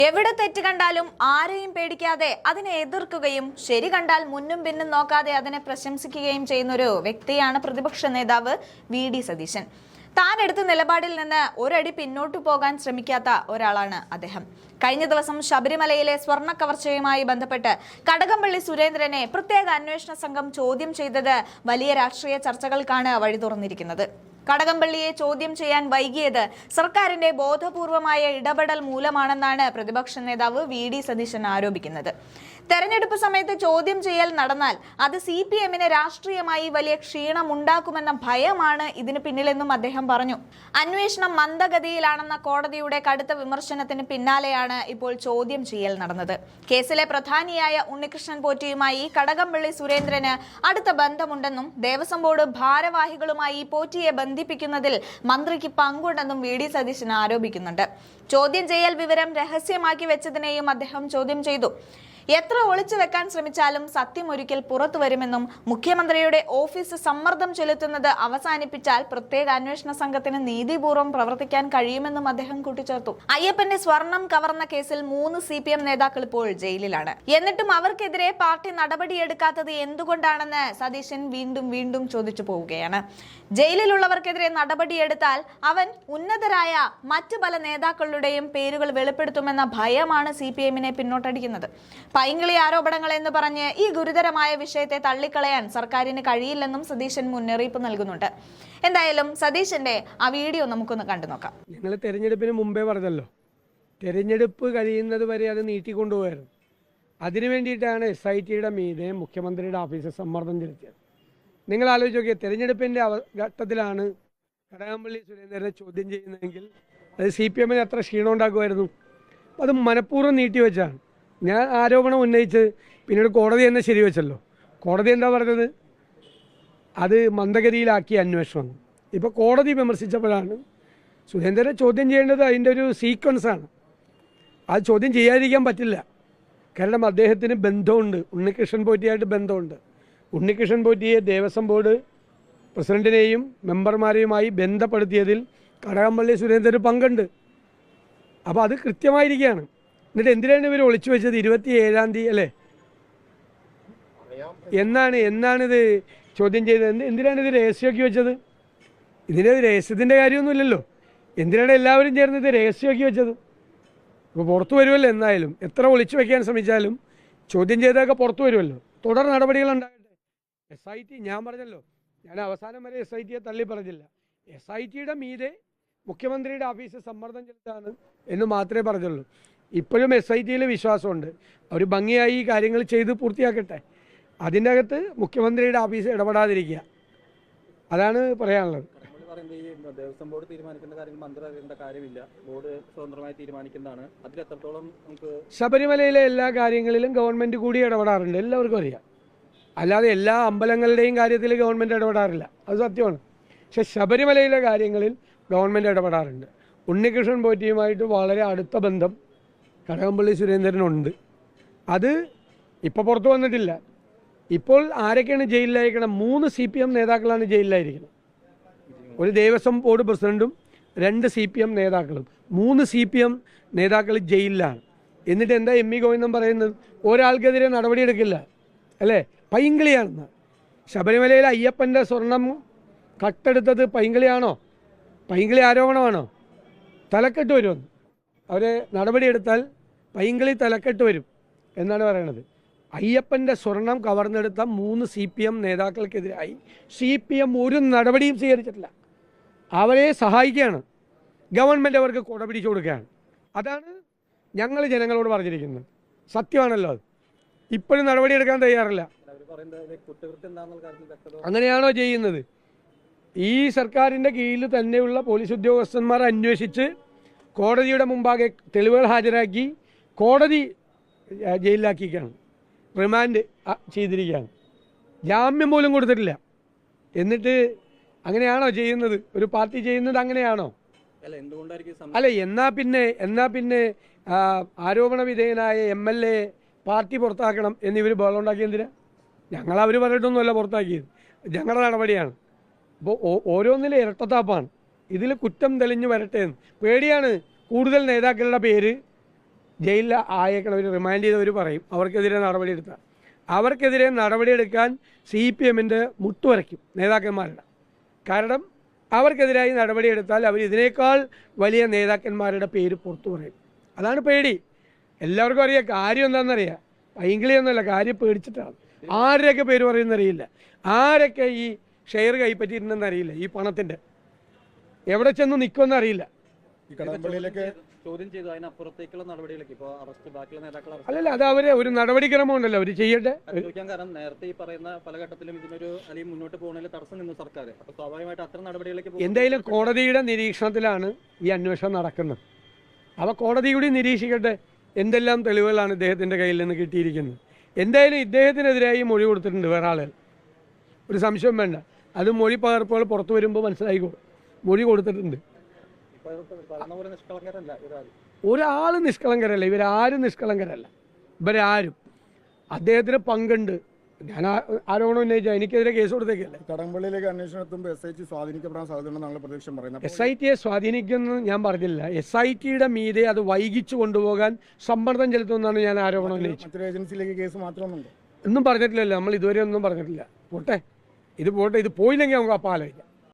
എവിടെ തെറ്റ് കണ്ടാലും ആരെയും പേടിക്കാതെ അതിനെ എതിർക്കുകയും ശരി കണ്ടാൽ മുന്നും പിന്നും നോക്കാതെ അതിനെ പ്രശംസിക്കുകയും ചെയ്യുന്ന ഒരു വ്യക്തിയാണ് പ്രതിപക്ഷ നേതാവ് വി.ഡി. സതീശൻ. താൻ എടുത്ത നിലപാടിൽ നിന്ന് ഒരടി പിന്നോട്ടു പോകാൻ ശ്രമിക്കാത്ത ഒരാളാണ് അദ്ദേഹം. കഴിഞ്ഞ ദിവസം ശബരിമലയിലെ സ്വർണ്ണ കവർച്ചയുമായി ബന്ധപ്പെട്ട് കടകംപള്ളി സുരേന്ദ്രനെ പ്രത്യേക അന്വേഷണ സംഘം ചോദ്യം ചെയ്തത് വലിയ രാഷ്ട്രീയ ചർച്ചകൾക്കാണ് വഴി തുറന്നിരിക്കുന്നത്. കടകംപള്ളിയെ ചോദ്യം ചെയ്യാൻ വൈകിയത് സർക്കാരിന്റെ ബോധപൂർവമായ ഇടപെടൽ മൂലമാണെന്നാണ് പ്രതിപക്ഷ നേതാവ് വി.ഡി. സതീശൻ ആരോപിക്കുന്നത്. തെരഞ്ഞെടുപ്പ് സമയത്ത് ചോദ്യം ചെയ്യൽ നടന്നാൽ അത് CPM-ന് രാഷ്ട്രീയമായി വലിയ ക്ഷീണമുണ്ടാക്കുമെന്ന ഭയമാണ് ഇതിന് പിന്നിലെന്നും അദ്ദേഹം പറഞ്ഞു. അന്വേഷണം മന്ദഗതിയിലാണെന്ന കോടതിയുടെ കടുത്ത വിമർശനത്തിന് പിന്നാലെയാണ് ഇപ്പോൾ ചോദ്യം ചെയ്യൽ നടന്നത്. കേസിലെ പ്രധാനിയായ ഉണ്ണികൃഷ്ണൻ പോറ്റിയുമായി കടകംപള്ളി സുരേന്ദ്രന് അടുത്ത ബന്ധമുണ്ടെന്നും ദേവസ്വം ബോർഡ് ഭാരവാഹികളുമായി പോറ്റിയെ ബന്ധിപ്പിക്കുന്നതിൽ മന്ത്രിക്ക് പങ്കുണ്ടെന്നും വി.ഡി. സതീശൻ ആരോപിക്കുന്നുണ്ട്. ചോദ്യം ചെയ്യൽ വിവരം രഹസ്യമാക്കി വെച്ചതിനെയും അദ്ദേഹം ചോദ്യം ചെയ്തു. എത്ര ഒളിച്ചു വെക്കാൻ ശ്രമിച്ചാലും സത്യം ഒരിക്കൽ പുറത്തു വരുമെന്നും മുഖ്യമന്ത്രിയുടെ ഓഫീസ് സമ്മർദ്ദം ചെലുത്തുന്നത് അവസാനിപ്പിച്ചാൽ പ്രത്യേക അന്വേഷണ സംഘത്തിന് നീതിപൂർവ്വം പ്രവർത്തിക്കാൻ കഴിയുമെന്നും അദ്ദേഹം കൂട്ടിച്ചേർത്തു. അയ്യപ്പന്റെ സ്വർണം കവർന്ന കേസിൽ 3 CPM നേതാക്കൾ ഇപ്പോൾ ജയിലിലാണ്. എന്നിട്ടും അവർക്കെതിരെ പാർട്ടി നടപടിയെടുക്കാത്തത് എന്തുകൊണ്ടാണെന്ന് സതീശൻ വീണ്ടും ചോദിച്ചു പോവുകയാണ്. ജയിലിലുള്ളവർക്കെതിരെ നടപടിയെടുത്താൽ അവൻ ഉന്നതരായ മറ്റു പല നേതാക്കളുടെയും പേരുകൾ വെളിപ്പെടുത്തുമെന്ന ഭയമാണ് CPM-നെ പിന്നോട്ടടിക്കുന്നത്. പൈങ്കിളി ആരോപണങ്ങൾ എന്ന് പറഞ്ഞ് ഈ ഗുരുതരമായ വിഷയത്തെ തള്ളിക്കളയാൻ സർക്കാരിന് കഴിയില്ലെന്നും സതീശൻ മുന്നറിയിപ്പ് നൽകുന്നുണ്ട്. എന്തായാലും സതീശന്റെ ആ വീഡിയോ നമുക്കൊന്ന് കണ്ടു നോക്കാം. ഞങ്ങൾ തെരഞ്ഞെടുപ്പിന് മുമ്പേ പറഞ്ഞല്ലോ, തെരഞ്ഞെടുപ്പ് കഴിയുന്നത് വരെ അത് നീട്ടിക്കൊണ്ടുപോയായിരുന്നു. അതിനു വേണ്ടിയിട്ടാണ് SIT-യുടെ മീതെ മുഖ്യമന്ത്രിയുടെ ഓഫീസ് സമ്മർദ്ദം ചെലുത്തിയത്. നിങ്ങൾ ആലോചിച്ച് നോക്കിയാൽ തെരഞ്ഞെടുപ്പിൻ്റെ ഘട്ടത്തിലാണ് കടകംപള്ളി സുരേന്ദ്രനെ ചോദ്യം ചെയ്യുന്നതെങ്കിൽ അത് CPM-ന് എത്ര ക്ഷീണം ഉണ്ടാക്കുമായിരുന്നു. അത് മനഃപൂർവ്വം നീട്ടിവെച്ചാണ്. ഞാൻ ആരോപണം ഉന്നയിച്ച് പിന്നീട് കോടതി തന്നെ ശരിവെച്ചല്ലോ. കോടതി എന്താ പറഞ്ഞത്? അത് മന്ദഗതിയിലാക്കിയ അന്വേഷണം. ഇപ്പോൾ കോടതി വിമർശിച്ചപ്പോഴാണ് സുരേന്ദ്രനെ ചോദ്യം ചെയ്യേണ്ടത് അതിൻ്റെ ഒരു സീക്വൻസാണ്. അത് ചോദ്യം ചെയ്യാതിരിക്കാൻ പറ്റില്ല. കാരണം അദ്ദേഹത്തിന് ബന്ധമുണ്ട്, ഉണ്ണികൃഷ്ണൻ പോറ്റിയായിട്ട് ബന്ധമുണ്ട്. ഉണ്ണികൃഷ്ണൻ പോറ്റിയെ ദേവസ്വം ബോർഡ് പ്രസിഡന്റിനെയും മെമ്പർമാരെയുമായി ബന്ധപ്പെടുത്തിയതിൽ കടകംപള്ളി സുരേന്ദ്രന് പങ്കുണ്ട്. അപ്പോൾ അത് കൃത്യമായിരിക്കുകയാണ്. എന്നിട്ട് എന്തിനാണ് ഇവർ ഒളിച്ചു വെച്ചത്? 27-ാം തീയതി അല്ലേ? എന്നാണിത് ചോദ്യം ചെയ്തത്? എന്തിനാണ് ഇത് രഹസ്യമാക്കി വെച്ചത്? ഇതിന് രഹസ്യത്തിൻ്റെ കാര്യമൊന്നുമില്ലല്ലോ. എന്തിനാണ് എല്ലാവരും ചേർന്ന് ഇത് രഹസ്യമാക്കി വെച്ചത്? ഇപ്പോൾ പുറത്തു വരുമല്ലോ. എന്തായാലും എത്ര ഒളിച്ചു വയ്ക്കാൻ ശ്രമിച്ചാലും ചോദ്യം ചെയ്തൊക്കെ പുറത്തു വരുമല്ലോ. തുടർ നടപടികൾ ഉണ്ടാകട്ടെ. SIT ഞാൻ പറഞ്ഞല്ലോ, ഞാൻ അവസാനം വരെ SIT-യെ തള്ളി പറഞ്ഞില്ല. SIT-യുടെ മീതെ മുഖ്യമന്ത്രിയുടെ ഓഫീസ് സമ്മർദ്ദം ചെലുത്താണ് എന്ന് മാത്രമേ പറഞ്ഞുള്ളൂ. ഇപ്പോഴും SIT-യിൽ വിശ്വാസമുണ്ട്. അവർ ഭംഗിയായി ഈ കാര്യങ്ങൾ ചെയ്ത് പൂർത്തിയാക്കട്ടെ. അതിൻ്റെ അകത്ത് മുഖ്യമന്ത്രിയുടെ ഓഫീസ് ഇടപെടാതിരിക്കുക, അതാണ് പറയാനുള്ളത്. ദേവസ്വം ബോർഡ് തീരുമാനിക്കേണ്ട കാര്യങ്ങൾ മന്ത്രി അറിയേണ്ട കാര്യമില്ല, ബോർഡ് സ്വതന്ത്രമായി തീരുമാനിക്കുന്നതാണ്. അതിലെത്രത്തോളം നമുക്ക് ശബരിമലയിലെ എല്ലാ കാര്യങ്ങളിലും ഗവൺമെൻറ് കൂടി ഇടപെടാറുണ്ട്, എല്ലാവർക്കും അറിയാം. അല്ലാതെ എല്ലാ അമ്പലങ്ങളുടെയും കാര്യത്തിൽ ഗവൺമെൻറ് ഇടപെടാറില്ല, അത് സത്യമാണ്. പക്ഷെ ശബരിമലയിലെ കാര്യങ്ങളിൽ ഗവൺമെൻറ് ഇടപെടാറുണ്ട്. ഉണ്ണികൃഷ്ണൻ പോറ്റിയുമായിട്ട് വളരെ അടുത്ത ബന്ധം കടകംപള്ളി സുരേന്ദ്രനുണ്ട്. അത് ഇപ്പോൾ പുറത്തു വന്നിട്ടില്ല. ഇപ്പോൾ ആരൊക്കെയാണ് ജയിലിലായിരിക്കണം? 3 CPM നേതാക്കളാണ് ജയിലിലായിരിക്കുന്നത്. ഒരു ദേവസ്വം ബോർഡ് പ്രസിഡന്റും 2 CPM നേതാക്കളും. 3 CPM നേതാക്കൾ ജയിലിലാണ്. എന്നിട്ട് എന്താ എം ഗോവിന്ദൻ പറയുന്നത്? ഒരാൾക്കെതിരെ നടപടിയെടുക്കില്ല അല്ലേ? പൈങ്കിളിയാണെന്ന്. ശബരിമലയിലെ അയ്യപ്പൻ്റെ സ്വർണം കട്ടെടുത്തത് പൈങ്കിളിയാണോ? പൈങ്കിളി ആരോപണമാണോ? തലക്കെട്ട് വരുമെന്ന്. അവരെ നടപടിയെടുത്താൽ പൈങ്കിളി തലക്കെട്ട് വരും എന്നാണ് പറയണത്. അയ്യപ്പൻ്റെ സ്വർണം കവർന്നെടുത്ത 3 CPM നേതാക്കൾക്കെതിരായി CPM ഒരു നടപടിയും സ്വീകരിച്ചിട്ടില്ല. അവരെ സഹായിക്കുകയാണ്. ഗവൺമെൻറ് അവർക്ക് കൊട പിടിച്ചു കൊടുക്കുകയാണ്. അതാണ് ഞങ്ങൾ ജനങ്ങളോട് പറഞ്ഞിരിക്കുന്നത്. സത്യമാണല്ലോ അത്. ഇപ്പോഴും നടപടിയെടുക്കാൻ തയ്യാറില്ല. അങ്ങനെയാണോ ചെയ്യുന്നത്? ഈ സർക്കാരിൻ്റെ കീഴിൽ തന്നെയുള്ള പോലീസ് ഉദ്യോഗസ്ഥന്മാർ അന്വേഷിച്ച് കോടതിയുടെ മുമ്പാകെ തെളിവുകൾ ഹാജരാക്കി കോടതി ജയിലിലാക്കിയിരിക്കുകയാണ്, റിമാൻഡ് ചെയ്തിരിക്കുകയാണ്. ജാമ്യം പോലും കൊടുത്തിട്ടില്ല. എന്നിട്ട് അങ്ങനെയാണോ ചെയ്യുന്നത്? ഒരു പാർട്ടി ചെയ്യുന്നത് അങ്ങനെയാണോ? അല്ല, എന്നാ പിന്നെ ആരോപണ വിധേയനായ MLA പാർട്ടി പുറത്താക്കണം എന്നിവർ ബഹളമുണ്ടാക്കി എന്തിനാ? അവർ പറഞ്ഞിട്ടൊന്നുമല്ല പുറത്താക്കിയത്, ഞങ്ങളുടെ നടപടിയാണ്. അപ്പോൾ ഓരോന്നിലും ഇരട്ടത്താപ്പാണ്. ഇതിൽ കുറ്റം തെളിഞ്ഞു വരട്ടെ എന്ന് പേടിയാണ്. കൂടുതൽ നേതാക്കളുടെ പേര് ജയിലിൽ ആയേക്കണവർ റിമാൻഡ് ചെയ്തവർ പറയും അവർക്കെതിരെ നടപടിയെടുത്താൽ. അവർക്കെതിരെ നടപടിയെടുക്കാൻ CPM-ൻ്റെ മുട്ടുവരയ്ക്കും നേതാക്കന്മാരുടെ. കാരണം അവർക്കെതിരായി നടപടിയെടുത്താൽ അവർ ഇതിനേക്കാൾ വലിയ നേതാക്കന്മാരുടെ പേര് പുറത്തു പറയും. അതാണ് പേടി. എല്ലാവർക്കും അറിയാം കാര്യം എന്താണെന്നറിയാം. പൈങ്കിളിയൊന്നുമല്ല, കാര്യം പേടിച്ചിട്ടാണ്. ആരുടെയൊക്കെ പേര് പറയുന്നറിയില്ല, ആരൊക്കെ ഈ ഷെയർ കൈപ്പറ്റിയിട്ടുണ്ടെന്നറിയില്ല, ഈ പണത്തിൻ്റെ എവിടെ ചെന്ന് നിൽക്കുമെന്ന് അറിയില്ല. ഈ കടകംപള്ളിയിലൊക്കെ ചോദ്യം ചെയ്തു, അതിനപ്പുറത്തേക്കുള്ള നടപടികളൊക്കെ ഇപ്പോൾ അറസ്റ്റ്, ബാക്കിയുള്ള നേതാക്കൾ അല്ലല്ല, അത് അവർ ഒരു നടപടിക്രമം ഉണ്ടല്ലോ, അവർ ചെയ്യട്ടെ. ചോദിക്കാൻ കാരണം നേരത്തെ ഈ പറയുന്ന പല ഘട്ടത്തിലും ഇതിനൊരു അല്ലെങ്കിൽ മുന്നോട്ട് പോകുന്നതിൽ തടസ്സം നിന്നു സർക്കാർ. അപ്പോൾ സ്വാഭാവികമായിട്ട് അത്തരം നടപടികളിലേക്ക് എന്തായാലും കോടതിയുടെ നിരീക്ഷണത്തിലാണ് ഈ അന്വേഷണം നടക്കുന്നത്. അപ്പോൾ കോടതി കൂടി നിരീക്ഷിക്കട്ടെ എന്തെല്ലാം തെളിവുകളാണ് ഇദ്ദേഹത്തിൻ്റെ കയ്യിൽ നിന്ന് കിട്ടിയിരിക്കുന്നത്. എന്തായാലും ഇദ്ദേഹത്തിനെതിരായി മൊഴി കൊടുത്തിട്ടുണ്ട് വേറെ ആളുകൾ, ഒരു സംശയം വേണ്ട. അത് മൊഴി പകർപ്പുകൾ പുറത്തു വരുമ്പോൾ മനസ്സിലായിക്കോളും. മൊഴി കൊടുത്തിട്ടുണ്ട്. ഒരാൾ നിഷ്കളങ്കരല്ല, ഇവരാരും നിഷ്കളങ്കരല്ല, ഇവരാരും. അദ്ദേഹത്തിന് പങ്കുണ്ട്. ഞാൻ ആരോപണം ഉന്നയിച്ചാൽ എനിക്കെതിരെ കേസ് കൊടുത്തേക്കല്ലേ. കടകംപള്ളിയിലേക്ക് അന്വേഷണം എത്തുമ്പോൾ SIT സ്വാധീനിക്കപ്പെടാൻ സാധ്യതയുണ്ടെന്നാണ് പ്രതീക്ഷ പറയുന്നത്. SITയെ സ്വാധീനിക്കുമെന്ന് ഞാൻ പറഞ്ഞില്ല. SITയുടെ മീതെ അത് വൈകിച്ചു കൊണ്ടുപോകാൻ സമ്മർദ്ദം ചെലുത്തുമെന്നാണ് ഞാൻ ആരോപണം ഉന്നയിച്ചത്. മറ്റൊരു ഏജൻസിയിലേക്ക് കേസ് മാത്രമൊന്നുണ്ട് ഒന്നും പറഞ്ഞിട്ടില്ലല്ലോ, നമ്മൾ ഇതുവരെ ഒന്നും പറഞ്ഞിട്ടില്ല. പോട്ടെ, ഇത് പോട്ടെ, ഇത് പോയില്ലെങ്കിൽ നമുക്ക് അപ്പം ആലോചിക്കാം.